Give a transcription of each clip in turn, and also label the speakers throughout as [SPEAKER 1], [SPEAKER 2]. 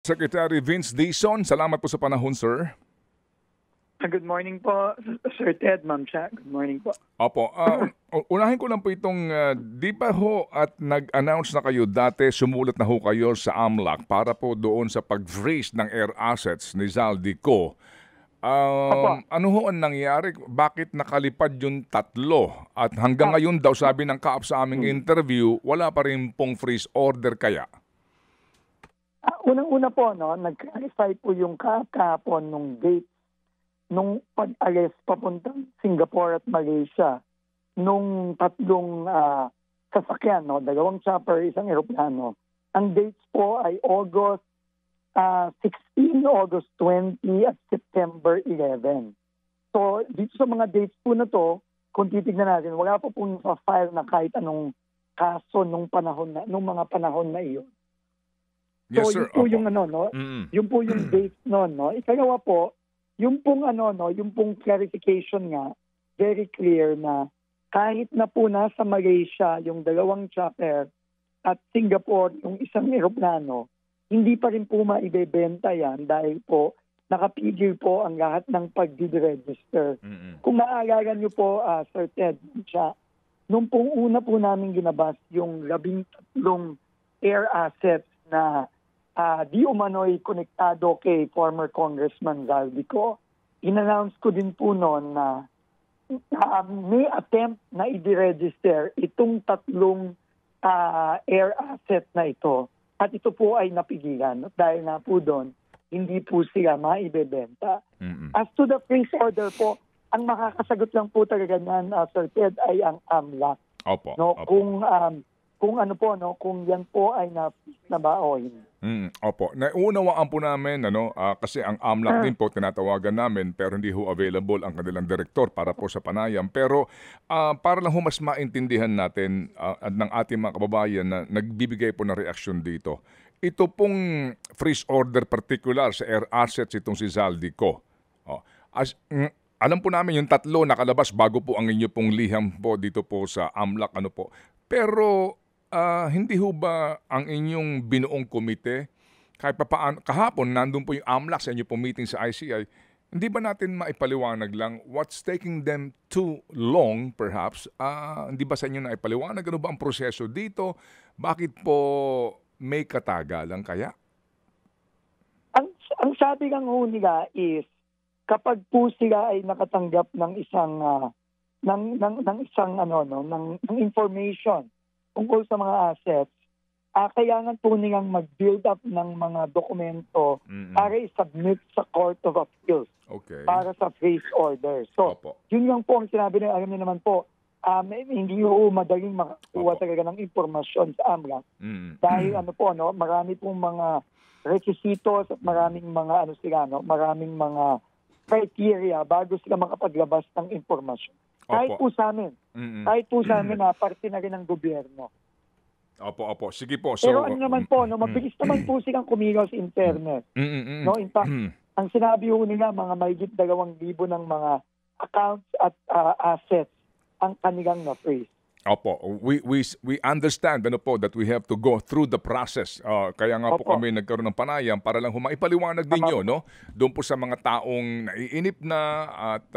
[SPEAKER 1] Secretary Vince Dizon, salamat po sa panahon, sir.
[SPEAKER 2] Good morning po, Sir Ted, Ma'am Cha. Good morning po.
[SPEAKER 1] Opo, unahin ko lang po itong, di ba ho at nag-announce na kayo dati, sumulat na ho kayo sa AMLAC para po doon sa pag-freeze ng air assets ni Zaldico.
[SPEAKER 2] Opo.
[SPEAKER 1] Ano ho ang nangyari? Bakit nakalipad yung tatlo? At hanggang ngayon daw, sabi ng CAAP sa aming interview, wala pa rin pong freeze order kaya?
[SPEAKER 2] Unang-una po, nag-clarify po yung kahapon nung date nung pag-alis papuntang Singapore at Malaysia nung tatlong sasakyan, dalawang chopper, isang eroplano. Ang dates po ay August 16, August 20 at September 11. So dito sa mga dates po na to, kung titignan natin, wala po pong file na kahit anong kaso nung mga panahon na iyon. So
[SPEAKER 1] Yes, sir.
[SPEAKER 2] yun po
[SPEAKER 1] Opo.
[SPEAKER 2] yung yun po yung dates noon, Ikalawa po, yung pong clarification nga, very clear na kahit na po nasa Malaysia yung dalawang chopper at Singapore yung isang eroplano, hindi pa rin po maibebenta yan dahil po nakapigil po ang lahat ng pag-register. Kung maaalala niyo po, Sir Ted, nung pong una po namin ginabas yung 13 air assets na di umano'y konektado kay former Congressman Zaldico, in-announce ko din po noon na may attempt na i-register itong tatlong air asset na ito. At ito po ay napigilan dahil na po doon, hindi po sila maibebenta. As to the freeze order po, ang makakasagot lang po talaga niyan, Sir Ted, ay ang AMLAC.
[SPEAKER 1] Opo.
[SPEAKER 2] Opo. Kung yan po ay nabaoy.
[SPEAKER 1] Opo. Naunawaan po namin, kasi ang AMLAC din po tinatawagan namin pero hindi ho available ang kanilang direktor para po sa panayam. Pero para lang ho mas maintindihan natin at ng ating mga kababayan na nagbibigay po ng reaksyon dito. Ito pong freeze order particular sa air assets itong si Zaldico. Alam po namin yung tatlo nakalabas bago po ang inyo pong liham po dito po sa AMLAC. Pero hindi ho ba ang inyong binuong komite, kahit papaano, kahapon nandun po yung AMLAC sa inyo pong meeting sa ICI, hindi ba natin maipaliwanag lang what's taking them too long perhaps? Hindi ba sa inyo naipaliwanag? Ano ba ang proseso dito? Bakit po may katagalan kaya?
[SPEAKER 2] Ang sabi ng nila is kapag po sila ay nakatanggap ng isang ng information tungkol sa mga assets, kailangan po nilang mag-build up ng mga dokumento para i-submit sa Court of Appeals para sa freeze order. So, yun lang po ang sinabi nila. Alam niyo naman po, hindi po madaling makakuha talaga ng impormasyon sa AMLAC. Dahil marami pong mga requisitos at maraming mga maraming mga criteria bago sila makapaglabas ng impormasyon. Kahit po sa amin. Kahit po sa amin na parte na rin ng gobyerno.
[SPEAKER 1] Opo. Sige po. So,
[SPEAKER 2] pero naman po, mabilis naman po silang kumilos in fairness. In fact, ang sinabi po nila, mga mahigit 2,000 ng mga accounts at assets ang kanilang na-freeze.
[SPEAKER 1] Opo, we understand that we have to go through the process. Kaya nga po kami nagkaroon ng panayam para lang maipaliwanag ninyo, doon po sa mga taong naiinip na at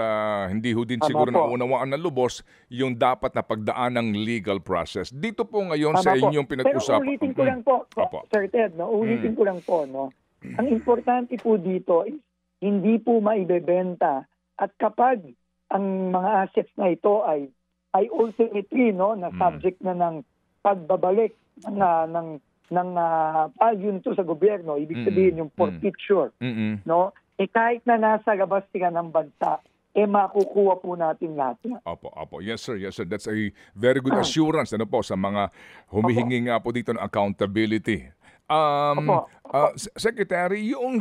[SPEAKER 1] hindi ho din siguro naunawaan ng lubos yung dapat na pagdaan ng legal process. Dito po ngayon sa inyong pinag-usapan.
[SPEAKER 2] Pero ulitin ko lang po, Sir Ted, ulitin ko lang po, ang importante po dito is hindi po maibebenta at kapag ang mga assets na ito ay ultimately na subject na ng pagbabalik ng value nito sa gobyerno, ibig sabihin yung forfeiture, kahit na nasa labas sila ng bansa, makukuha po natin lahat.
[SPEAKER 1] Opo. Yes sir. That's a very good assurance sa mga humihingi nga po dito ng accountability. Secretary, yung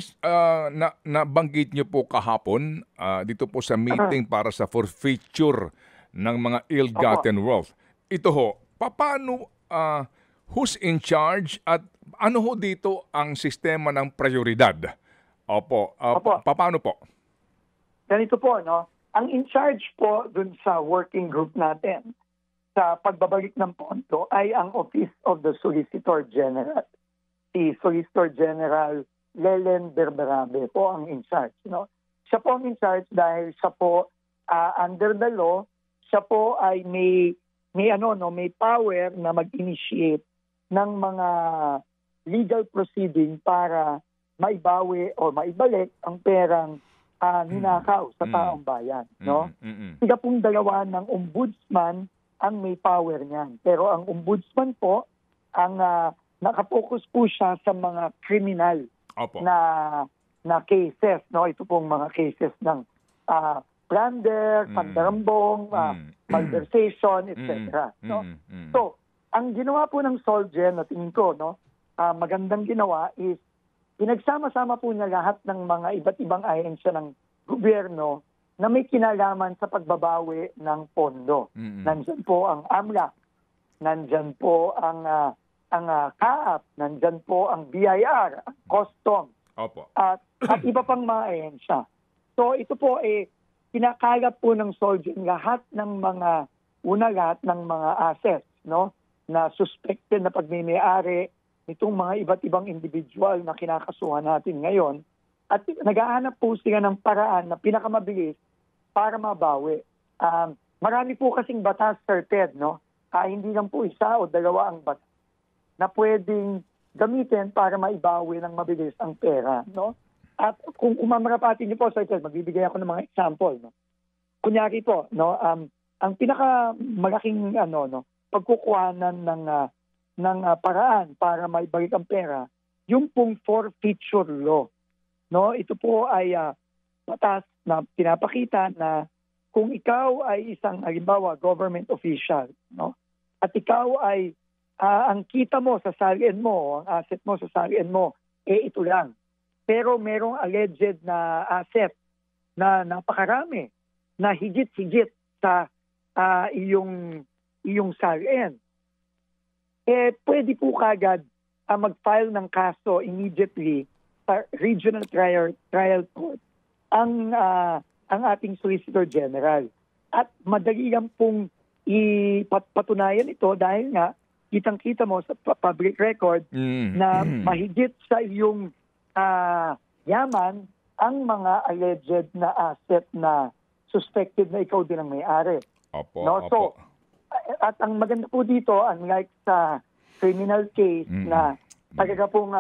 [SPEAKER 1] nabanggit niyo po kahapon dito po sa meeting para sa forfeiture ng mga ill-gotten wealth. Ito ho, paano, who's in charge at ano ho dito ang sistema ng prioridad? Paano po?
[SPEAKER 2] Ganito po, ang in charge po dun sa working group natin sa pagbabalik ng pondo ay ang Office of the Solicitor General. Si Solicitor General Lelen Berberabe po ang in charge. No? Siya po ang in charge dahil siya po under the law, siya po ay may power na mag-initiate ng mga legal proceeding para maibawi o maibalik ang perang ninakaw sa taong bayan. No? Sila pong dalawa ng ombudsman ang may power niyan. Pero ang ombudsman po, ang nakapokus po siya sa mga kriminal na cases. No? Ito pong mga cases ng plunder, pandarambong, malversation, etc. No? So, ang ginawa po ng Solgen, na tingin ko, no, magandang ginawa is pinagsama-sama po niya lahat ng mga iba't ibang ahensya ng gobyerno na may kinalaman sa pagbabawi ng pondo. Nandyan po ang AMLAC, nandyan po ang CAAP, nandyan po ang BIR, ang Custom, at iba pang mga ahensya. So ito po kinakalap po ng Solgen lahat ng mga assets, no, na suspected na pagmimay-ari nitong mga iba't ibang individual na kinakasuhan natin ngayon. At naghahanap po sila ng paraan na pinakamabilis para mabawi. Marami po kasing batas, Sir Ted, no? Hindi lang po isa o dalawa ang batas na pwedeng gamitin para maibawi ng mabilis ang pera, no? At kung umamarapatin niyo po, Sir Ted, magbibigay ako ng mga example, no? Kunyari po, no, ang pinakamalaking pagkukuhanan ng paraan para maibalik ang pera, yung pong forfeiture law. No, ito po ay batas na pinapakita na kung ikaw ay isang halimbawa government official, no? At ikaw ay ang kita mo sa salian mo, ang asset mo sa salian mo ito lang. Pero merong alleged na asset na napakarami na higit-higit sa iyong salian. Pwede po kagad mag-file ng kaso immediately sa Regional Trial Court ang ating Solicitor General. At madali lang pong ipatunayan ito dahil nga kitang-kita mo sa public record na mahigit sa iyong yaman ang mga alleged na asset na suspected na ikaw din ang may-ari. So, at ang maganda po dito, unlike sa criminal case na talaga pong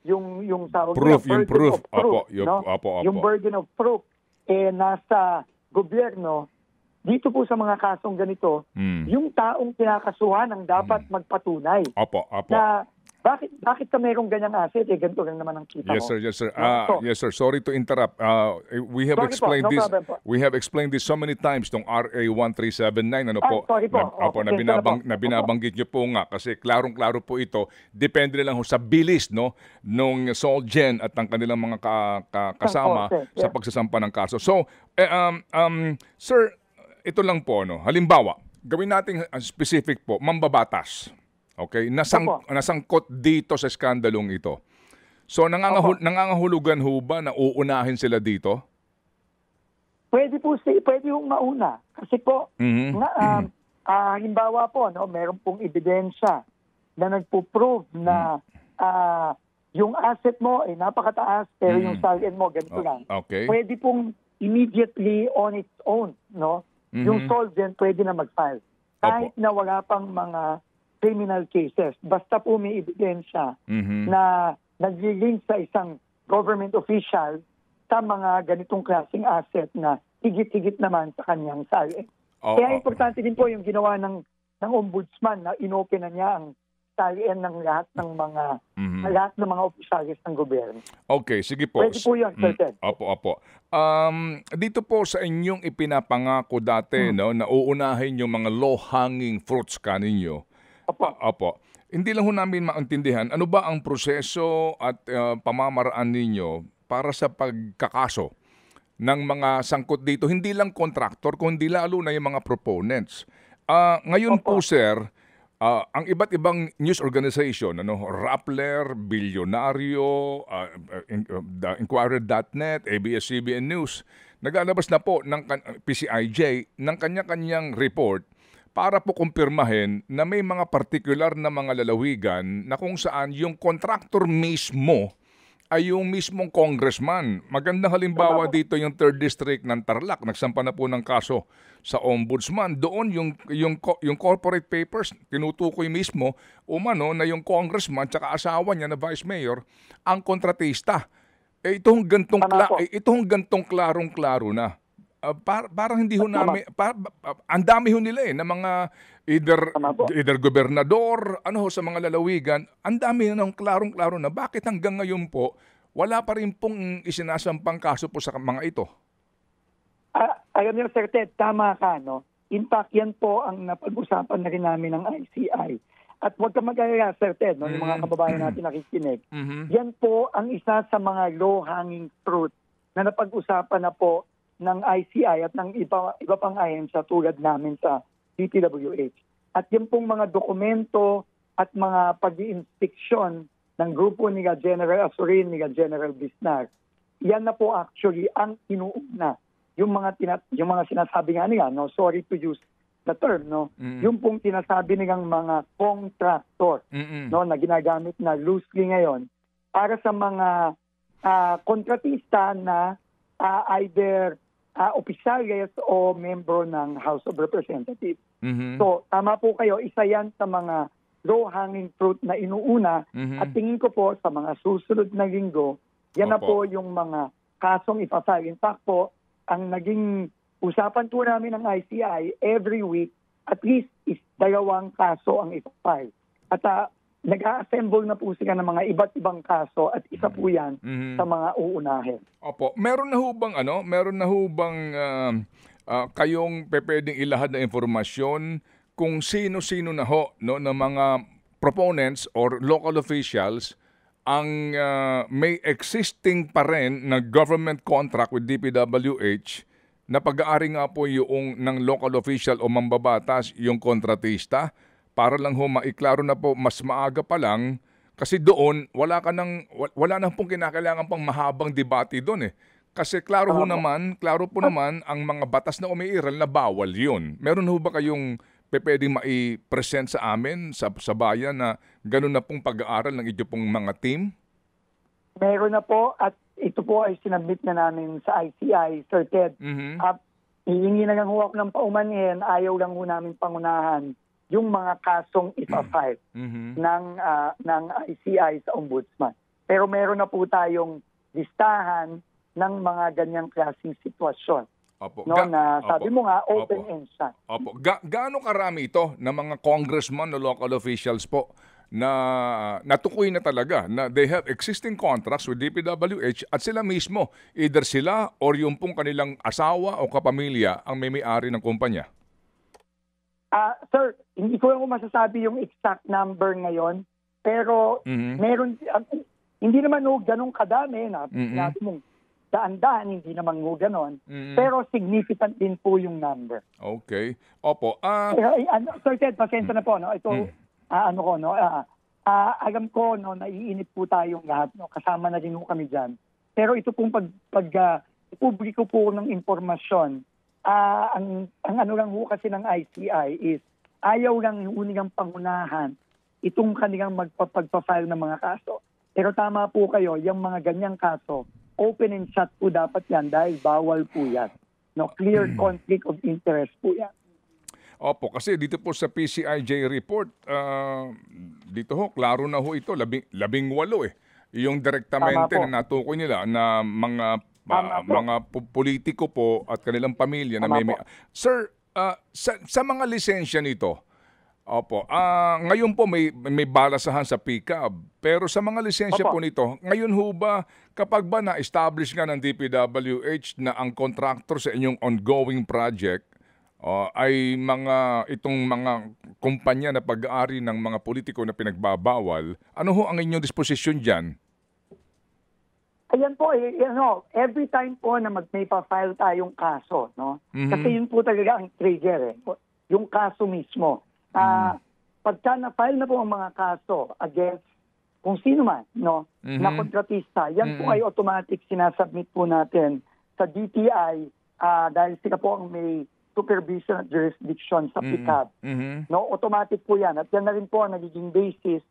[SPEAKER 2] yung tawag
[SPEAKER 1] proof,
[SPEAKER 2] na,
[SPEAKER 1] yung proof.
[SPEAKER 2] Yung burden of proof nasa gobyerno. Dito po sa mga kasong ganito, yung taong kinakasuhan ang dapat magpatunay na bakit ka mayroong ganyang asset, ganito lang naman ang kita mo.
[SPEAKER 1] Yes, sir. Yes, sir. Sorry to interrupt. We have explained this. We have explained this so many times tong RA 1379.
[SPEAKER 2] Sorry po.
[SPEAKER 1] Na binabanggit niyo po nga kasi klarong-klaro po ito. Depende lang ho sa bilis nung Solgen at ang kanilang mga kasama sa pagsasampa ng kaso. So, sir, ito lang po, halimbawa, gawin natin specific po, mambabatas. Okay, nasangkot dito sa skandalong ito. So nangangahulugan ho ba na uunahin sila dito?
[SPEAKER 2] Pwede yung mauna kasi po halimbawa po meron pong ebidensya na nagpo-prove na yung asset mo ay napakataas pero yung salian mo ganito lang.
[SPEAKER 1] Okay.
[SPEAKER 2] Pwede pong immediately on its own, no? Yung Solgen pwede na mag-file kahit na wala pang mga criminal cases. Basta po may ebidensya na nag-link sa isang government official sa mga ganitong klaseng asset na higit-higit naman sa kanyang salian. Kaya importante din po yung ginawa ng ombudsman na inopen na niya ang salian ng lahat ng mga opisyalis ng gobyerno.
[SPEAKER 1] Okay, sige po.
[SPEAKER 2] Pwede po yun, Sir Ted.
[SPEAKER 1] Opo. Dito po sa inyong ipinapangako dati, na uunahin yung mga low-hanging fruits kaninyo. Opo. Hindi lang ho namin maintindihan, ano ba ang proseso at pamamaraan ninyo para sa pagkakaso ng mga sangkot dito? Hindi lang contractor, kundi lalo na yung mga proponents. Ngayon po, sir, ang iba't ibang news organization, Rappler, Bilyonaryo, Inquirer.net, ABS-CBN News, naglalabas na po ng PCIJ ng kanya-kanyang report para po kumpirmahin na may mga partikular na mga lalawigan na kung saan yung contractor mismo ay yung mismong congressman. Magandang halimbawa dito yung 3rd District ng Tarlac. Nagsampa na po ng kaso sa ombudsman. Doon yung corporate papers, tinutukoy mismo umano na yung congressman tsaka asawa niya na vice mayor ang kontratista. Itong gantong klarong-klaro na. Parang hindi ho namin, ang dami ho nila na mga either gobernador, sa mga lalawigan, ang dami na ng klarong-klaro na bakit hanggang ngayon po, wala pa rin pong isinasampang kaso po sa mga ito.
[SPEAKER 2] Alam niyo, Sir Ted, tama ka, no? In fact, yan po ang napag-usapan na rin namin ng ICI. At huwag ka mag-alala, Sir Ted, no, yung mga kababayan natin nakikinig. Yan po ang isa sa mga low-hanging fruit na napag-usapan na po ng ICI at ng iba pang ahensya tulad namin sa DPWH. At yung pong mga dokumento at mga pag-i-inspeksyon ng grupo ni General Azurin, ni General Bisnar, yan na po actually ang inuuna. Yung mga sinasabi nga nila, no, sorry to use the term, no, yung pong sinasabi nilang mga contractor, no, na ginagamit na loosely ngayon para sa mga kontratista na either opisyales o membro ng House of Representatives. So, tama po kayo, isa yan sa mga low-hanging fruit na inuuna at tingin ko po sa mga susunod na linggo, yan na po yung mga kasong ipafile. In fact po, ang naging usapan po namin ng ICI, every week, at least is 2 kaso ang ipafile. At nag-a-assemble na po sila ng mga iba't ibang kaso at isa po yan sa mga uunahin.
[SPEAKER 1] Opo. Meron na ho bang kayong pwedeng ilahad na informasyon kung sino-sino na ho, no, ng mga proponents or local officials ang may existing pa rin na government contract with DPWH na pag-aari nga po yung ng local official o mambabatas yung kontratista para lang ho maiklaro na po mas maaga pa lang kasi doon wala na pong kinakailangan pang mahabang debate doon eh. Kasi klaro po naman ang mga batas na umiiral na bawal yun. Meron ho ba kayong pwedeng mai-present sa amin, sa bayan na gano'n na pong pag-aaral ng inyo pong mga team?
[SPEAKER 2] Meron na po at ito po ay sinabit na namin sa ICI, Sir Ted. Hihingi na lang ho ako ng paumanhin, ayaw lang ho namin pangunahan yung mga kasong ipafile ng ICI sa Ombudsman. Pero meron na po tayong listahan ng mga ganyang klaseng sitwasyon.
[SPEAKER 1] Opo.
[SPEAKER 2] No, sabi mo nga, open-end siya.
[SPEAKER 1] Opo. Gaano karami ito ng mga congressman o local officials po na natukoy na talaga na they have existing contracts with DPWH at sila mismo, either sila or yung pong kanilang asawa o kapamilya ang may-ari ng kumpanya?
[SPEAKER 2] Sir, hindi ko lang masasabi yung exact number ngayon, pero meron, hindi naman ganun kadami na natin mong daan-daan, hindi naman ganon. Pero significant din po yung number.
[SPEAKER 1] Okay. Opo.
[SPEAKER 2] Sir Ted, pasensya na po. No? Ito, alam ko, no, naiinip po tayong lahat. No? Kasama na rin po kami dyan. Pero ito pong publiko po ng impormasyon, ang ano lang ho kasi ng ICI is ayaw lang nilang pangunahan itong kanilang magpapag-file ng mga kaso. Pero tama po kayo, yung mga ganyang kaso, open and shut po dapat yan dahil bawal po yan. No, clear conflict of interest po yan.
[SPEAKER 1] Opo, kasi dito po sa PCIJ report, dito ho, klaro na ho ito, 18 eh. Yung direktamente na natukoy nila na mga politiko po at kanilang pamilya na may... Sir, sa mga lisensya nito, opo, ngayon po may balasahan sa PCAB, pero sa mga lisensya po nito, ngayon ho ba, kapag ba na-establish nga ng DPWH na ang contractor sa inyong ongoing project ay itong mga kumpanya na pag-aari ng mga politiko na pinagbabawal, ano ho ang inyong disposisyon dyan?
[SPEAKER 2] Ayan po, every time po na may pa-file tayong kaso, no? Kasi yun po talaga ang trigger, yung kaso mismo. Pagka na-file na po ang mga kaso against kung sino man, no, na kontratista, yan po ay automatic sinasubmit po natin sa DTI dahil sila po ang may supervision at jurisdiction sa PCAB. No, automatic po yan. At yan na rin po ang nagiging basis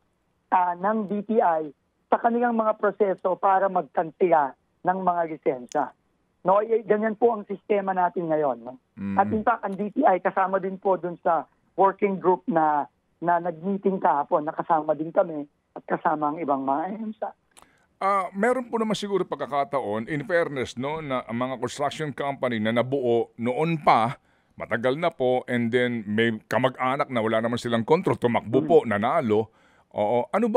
[SPEAKER 2] ng DTI sa kanilang mga proseso para magkansila ng mga lisensya. No, ganyan po ang sistema natin ngayon. No? At in fact, ang DTI kasama din po dun sa working group na nag-meeting kahapon, nakasama din kami at kasama ang ibang mga ahensya.
[SPEAKER 1] Meron po naman siguro pagkakataon, in fairness, no, na ang mga construction company na nabuo noon pa, matagal na po, and then may kamag-anak na wala naman silang control, tumakbo po, nanalo. Oo. Ano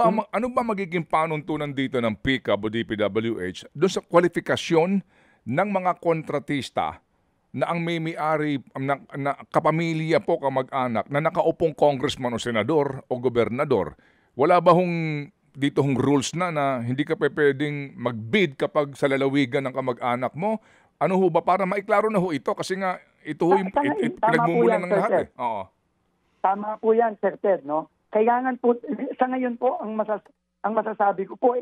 [SPEAKER 1] ba magiging panuntunan dito ng PICAB o DPWH doon sa kwalifikasyon ng mga kontratista na ang may-ari na kapamilya po, kamag-anak na nakaupong congressman o senador o gobernador? Wala ba dito rules na hindi ka pwedeng mag-bid kapag sa lalawigan ng kamag-anak mo? Ano ho ba para maiklaro na ho ito? Kasi nga ito ho yung pinagmumulan ng lahat. Oo.
[SPEAKER 2] Tama po yan, Sir Ted, no? Kailangan po, sa ngayon po, ang masasabi ko po,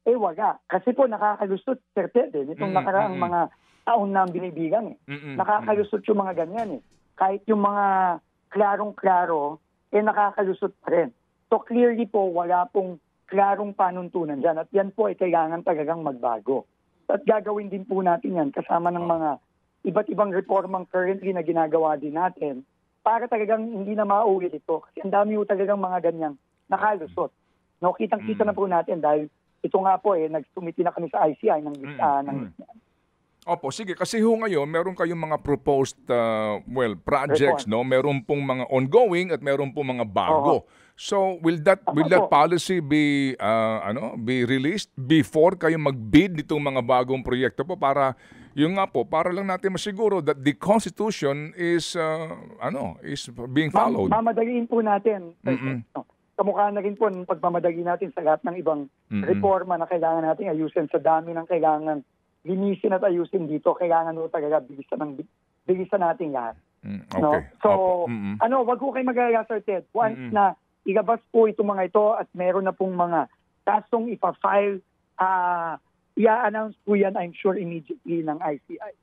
[SPEAKER 2] wala. Kasi po, nakakalusot, Sir Ted, nitong nakaraang mga taon na binibilang. Nakakalusot yung mga ganyan. Kahit yung mga klarong-klaro, nakakalusot pa rin. So clearly po, wala pong klarong panuntunan dyan. At yan po ay kailangan talagang magbago. At gagawin din po natin yan kasama ng mga iba't ibang reformang currently na ginagawa din natin para talagang hindi na maulit ito. Kasi ang dami po talagang mga ganyang nakalusot. No, kitang-kita na po natin dahil ito nga po nagsumiti na kami sa ICI ng
[SPEAKER 1] Opo, sige. Kasi ngayon, meron kayong mga proposed projects, no? Meron pong mga ongoing at meron pong mga bago. So, will that policy be released before kayo mag-bid nitong mga bagong proyekto po para para lang natin masiguro that the Constitution is being followed.
[SPEAKER 2] Mamadaliin po natin. Kamukha na rin po ng pagmamadali natin sa lahat ng ibang reforma na kailangan natin ayusin sa dami ng kailangan linisin at ayusin dito. Kailangan po talaga bilisan natin lahat.
[SPEAKER 1] Okay.
[SPEAKER 2] No? So, wag ko kayo mag-alala, Sir Ted. Once na ilabas po itong mga ito at meron na pong mga kasong ipa-file, i-announce po yan, I'm sure, immediately ng ICI.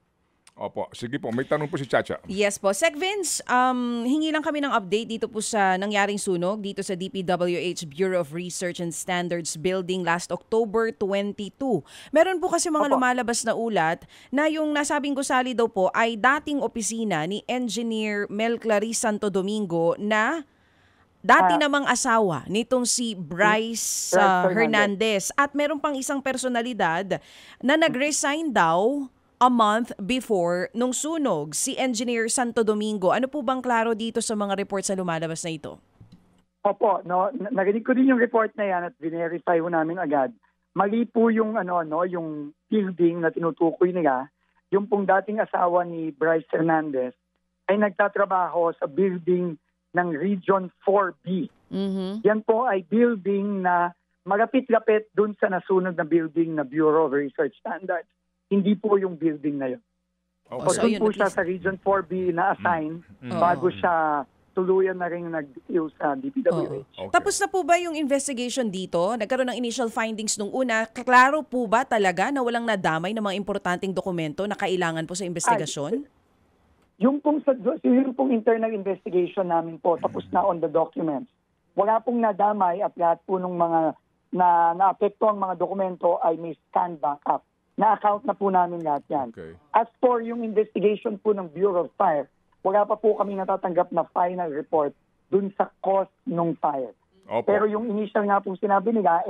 [SPEAKER 1] Opo. Sige po. May tanong po si Chacha.
[SPEAKER 3] Yes po. Sec Vince, hingi lang kami ng update dito po sa nangyaring sunog dito sa DPWH Bureau of Research and Standards Building last October 22. Meron po kasi mga lumalabas na ulat na yung nasabing gusali daw po ay dating opisina ni Engineer Mel Clarice Santo Domingo na dati namang asawa nitong si Bryce Hernandez. At meron pang isang personalidad na nag-resign daw a month before nung sunog, si Engineer Santo Domingo. Ano po bang klaro dito sa mga reports na lumalabas na ito?
[SPEAKER 2] Opo, narinig ko din yung report na yan at verify ho namin agad. Mali po yung yung building na tinutukoy nila. Yung pong dating asawa ni Bryce Hernandez ay nagtatrabaho sa building ng Region 4B. Yan po ay building na malapit-lapit dun sa nasunog na building na Bureau of Research Standards. Hindi po yung building na yun. So doon po siya sa Region 4B na-assign bago siya tuluyan na rin nag-deal sa DPWH.
[SPEAKER 3] Okay. Tapos na po ba yung investigation dito? Nagkaroon ng initial findings nung una. Klaro po ba talaga na walang nadamay ng mga importanteng dokumento na kailangan po sa investigasyon?
[SPEAKER 2] Yung pong internal investigation namin po, tapos na on the documents. Wala pong nadamay at lahat po ng mga na-apekto ang mga dokumento ay may scan backup. Na-account na po namin lahat yan.
[SPEAKER 1] Okay.
[SPEAKER 2] As for yung investigation po ng Bureau of Fire, wala pa po kami natatanggap na final report dun sa cause ng fire.
[SPEAKER 1] Opo.
[SPEAKER 2] Pero yung initial nga po sinabi nila,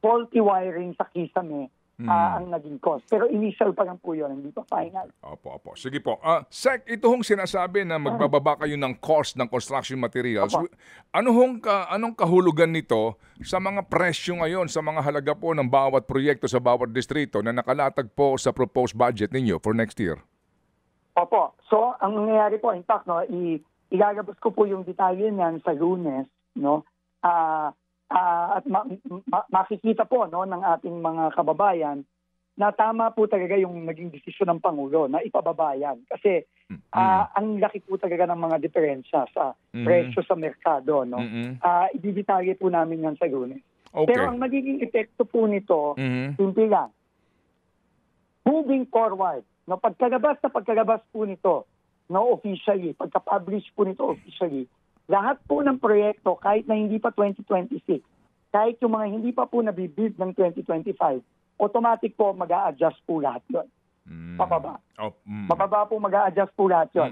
[SPEAKER 2] faulty wiring sa kisame ang naging cause. Pero initial pa lang po yun, hindi pa final.
[SPEAKER 1] Opo. Sige po. Sec, ito hong sinasabi na magbababa kayo ng cost ng construction materials.
[SPEAKER 2] Opo.
[SPEAKER 1] Anong kahulugan nito sa mga presyo ngayon, sa mga halaga po ng bawat proyekto sa bawat distrito na nakalatag po sa proposed budget ninyo for next year?
[SPEAKER 2] Opo. So, ang nangyayari po, in fact, ilalabas ko po yung detalye niyan sa Lunes, at makikita po ng ating mga kababayan na tama po talaga yung naging desisyon ng Pangulo na ipababa yan. Kasi ang laki po talaga ng mga diferensya sa presyo sa merkado. Ibidetalye po namin yan sa Lunes.
[SPEAKER 1] Okay.
[SPEAKER 2] Pero ang magiging epekto po nito, simple lang. Moving forward, pagkalabas po nito, officially, pagka-publish po nito officially, lahat po ng proyekto, kahit na hindi pa 2026, kahit yung mga hindi pa po nabibid ng 2025, automatic po mag-a-adjust po lahat yun. Pababa. Mababa po mag-a-adjust po lahat yun.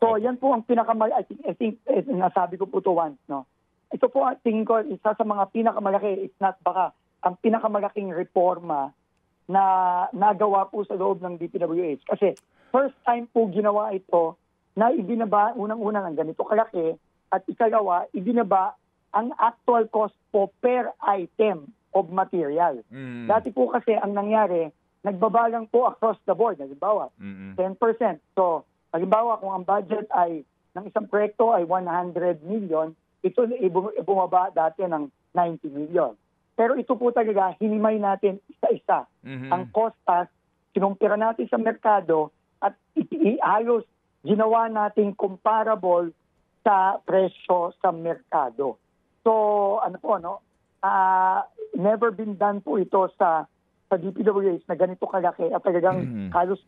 [SPEAKER 2] So yan po ang I think nasabi ko po to once, no? Ito po tingin ko isa sa mga pinakamalaki, if not baka ang pinakamalaking reforma na nagawa po sa loob ng DPWH. Kasi first time po ginawa ito na ibinaba unang-unang ang ganito kalaki at ikalawa, ibinaba ang actual cost po per item of material. Dati po kasi ang nangyari, nagbaba lang po across the board. Halimbawa, 10%. So, halimbawa kung ang budget ay ng isang proyekto ay 100 million, ito bumaba dati ng 90 million. Pero ito po talaga, hinimay natin isa-isa. Ang costas, kinumpira natin sa merkado at halos ginawa natin comparable sa presyo sa merkado. So, ano po, no? Never been done po ito sa DPWH na ganito kalaki at talagang halos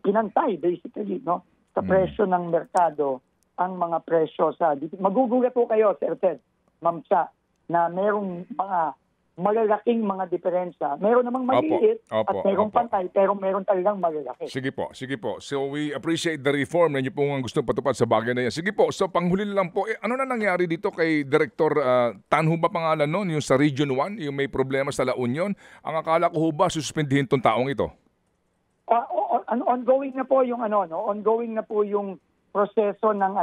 [SPEAKER 2] pinantay basically, no? Sa presyo ng merkado ang mga presyo sa magugulat po kayo, Sir Ted, Ma'am Cha, na merong mga malalaking mga diferensya. Meron namang maliit at merong pantay, pero meron talagang malalaki.
[SPEAKER 1] Sige po. So we appreciate the reform na inyo pong gusto patupad sa bagay na yan. Sige po, so panghuli lang po, ano na nangyari dito kay Director Tan ho ba pangalan nun, yung sa Region 1, yung may problema sa La Union? Ang akala ko ho ba suspindihin tong taong ito?
[SPEAKER 2] Ongoing na po yung ongoing na po yung proseso ng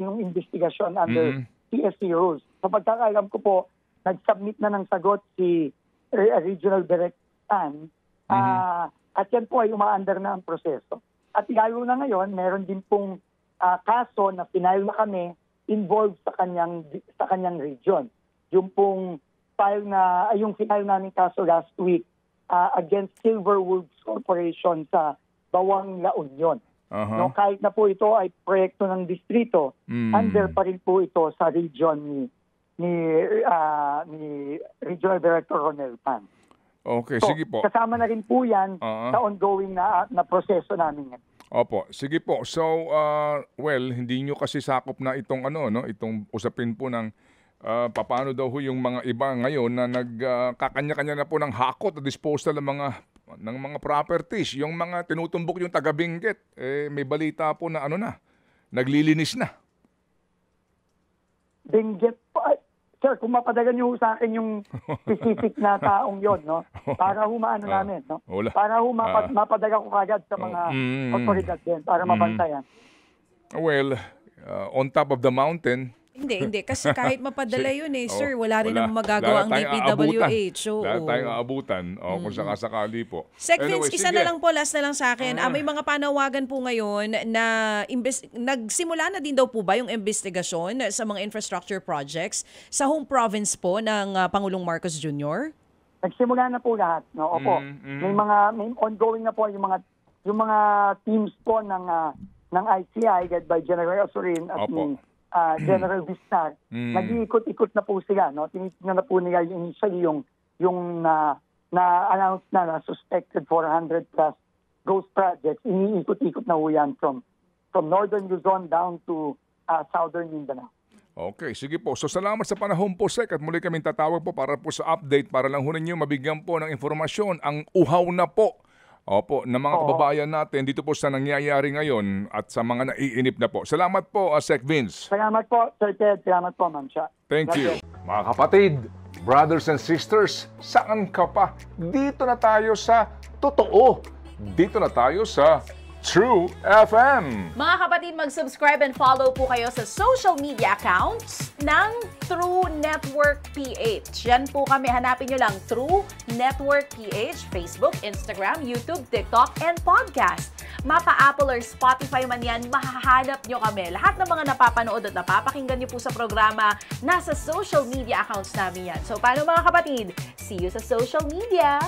[SPEAKER 2] yung investigasyon under PSC rules. Sa pagkakaalam ko po, nag-submit na ng sagot si Regional Director Tan at yan po ay umaandar na ang proseso. At lalo na ngayon, meron din pong kaso na final na kami involved sa kanyang region. Yung pong yung final namin kaso last week against Silverwoods Corporation sa Bawang La Union. No, kahit na po ito ay proyekto ng distrito, under pa rin po ito sa region ni Regional Director Ronel Tan.
[SPEAKER 1] Okay,
[SPEAKER 2] so,
[SPEAKER 1] sige po.
[SPEAKER 2] Kasama na rin po yan sa ongoing na proseso namin.
[SPEAKER 1] Opo, sige po. So, hindi nyo kasi sakop na itong itong usapin po ng paano daw yung mga iba ngayon na nagkakanya-kanya na po ng hakot at disposal ng mga properties. Yung mga tinutumbok yung taga-Benguet, may balita po na naglilinis na. Benguet
[SPEAKER 2] po. Sir, kung mapadagan niyo sa akin yung specific na taong yon, no? Para humaano namin, no? Para mapadaga ko kagad sa mga otoridad din para mabantayan.
[SPEAKER 1] Well, on top of the mountain.
[SPEAKER 3] Hindi. Kasi kahit mapadala yun sir, wala rin namang magagawa ang DPWH.
[SPEAKER 1] Wala tayong aabutan kung sakasakali po.
[SPEAKER 3] Sec Vince, isa na lang po, last na lang sa akin. May mga panawagan po ngayon na nagsimula na din daw po ba yung investigasyon sa mga infrastructure projects sa home province po ng Pangulong Marcos Jr.?
[SPEAKER 2] Nagsimula na po lahat, no? Opo. May ongoing na po yung mga teams po ng ICI led by General Azurin at ni General Bistar. Nag-iikot-ikot na po sila, no? Tinitingnan na po nila initially yung na-announce na suspected 400 plus ghost projects. Iniikot-ikot na po yan from northern Luzon down to southern Mindanao.
[SPEAKER 1] Okay, sige po. So salamat sa panahon po, Sec, at muli kaming tatawag po para po sa update para lang hunin nyo mabigyan po ng informasyon ang uhaw na po ng mga kababayan natin dito po sa nangyayari ngayon at sa mga naiinip na po. Salamat po, Sec Vince.
[SPEAKER 2] Salamat po, Sir Ted. Salamat po, Ma'am Cha.
[SPEAKER 1] Thank you. Mga kapatid, brothers and sisters, saan ka pa? Dito na tayo sa totoo. Dito na tayo sa True FM.
[SPEAKER 4] Mga kapatid, mag-subscribe and follow po kayo sa social media accounts ng True Network PH. Yan po kami. Hanapin nyo lang True Network PH, Facebook, Instagram, YouTube, TikTok, and podcast. Mapa Apple or Spotify man yan, mahahanap nyo kami. Lahat ng mga napapanood at napapakinggan nyo po sa programa, nasa social media accounts namin yan. So, paano mga kapatid? See you sa social media!